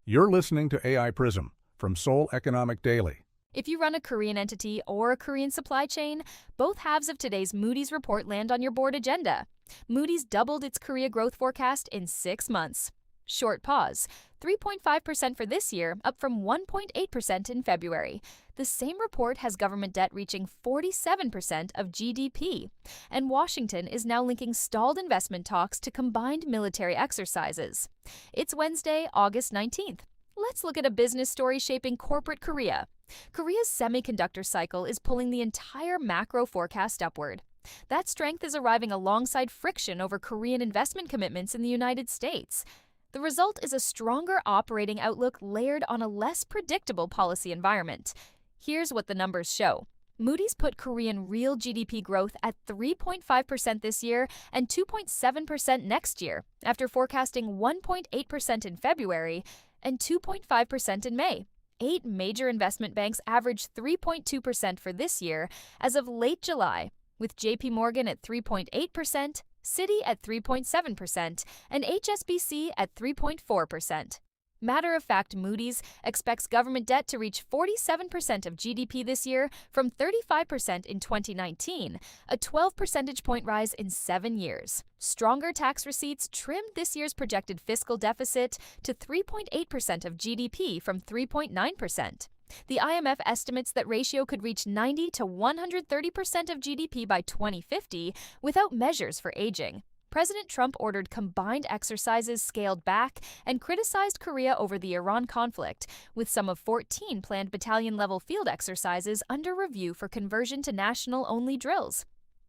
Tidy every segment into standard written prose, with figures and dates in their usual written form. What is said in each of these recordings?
You're listening to AI Prism from Seoul Economic Daily. If you run a Korean entity or a Korean supply chain, both halves of today's Moody's report land on your board agenda. Moody's doubled its Korea growth forecast in 6 months. Short pause. 3.5% for this year, up from 1.8% in February. The same report has government debt reaching 47% of GDP. And Washington is now linking stalled investment talks to combined military exercises. It's Wednesday, August 19th. Let's look at a business story shaping corporate Korea. Korea's semiconductor cycle is pulling the entire macro forecast upward. That strength is arriving alongside friction over Korean investment commitments in the United States. The result is a stronger operating outlook layered on a less predictable policy environment. Here's what the numbers show. Moody's put Korean real GDP growth at 3.5% this year and 2.7% next year, after forecasting 1.8% in February and 2.5% in May. 8 major investment banks averaged 3.2% for this year as of late July, with JP Morgan at 3.8%, Citi at 3.7%, and HSBC at 3.4%. Matter of fact, Moody's expects government debt to reach 47% of GDP this year from 35% in 2019, a 12 percentage point rise in 7 years. Stronger tax receipts trimmed this year's projected fiscal deficit to 3.8% of GDP from 3.9%. The IMF estimates that ratio could reach 90 to 130% of GDP by 2050 without measures for aging. President Trump ordered combined exercises scaled back and criticized Korea over the Iran conflict, with some of 14 planned battalion-level field exercises under review for conversion to national-only drills.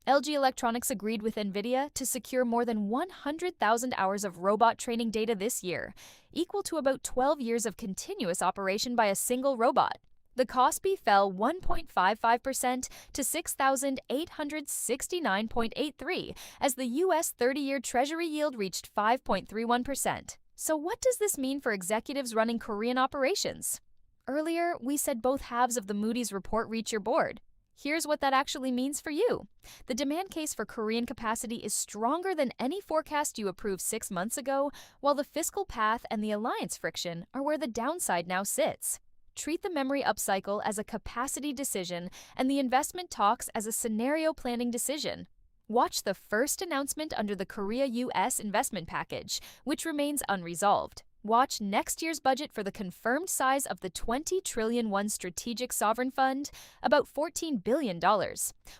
LG Electronics agreed with Nvidia to secure more than 100,000 hours of robot training data this year, equal to about 12 years of continuous operation by a single robot. The KOSPI fell 1.55% to 6,869.83 as the U.S. 30-year Treasury yield reached 5.31%. So what does this mean for executives running Korean operations? Earlier, we said both halves of the Moody's report reach your board. Here's what that actually means for you. The demand case for Korean capacity is stronger than any forecast you approved 6 months ago, while the fiscal path and the alliance friction are where the downside now sits. Treat the memory upcycle as a capacity decision and the investment talks as a scenario planning decision. Watch the first announcement under the Korea-US investment package, which remains unresolved. Watch next year's budget for the confirmed size of the 20 trillion won strategic sovereign fund, about $14 billion.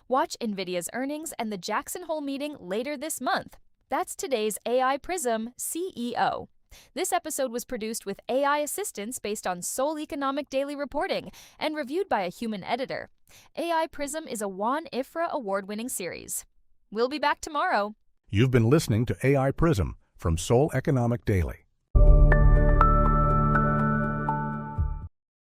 Watch Nvidia's earnings and the Jackson Hole meeting later this month. That's today's AI Prism CEO. This episode was produced with AI assistance based on Seoul Economic Daily reporting and reviewed by a human editor. AI Prism is a Juan Ifrah award-winning series. We'll be back tomorrow. You've been listening to AI Prism from Seoul Economic Daily.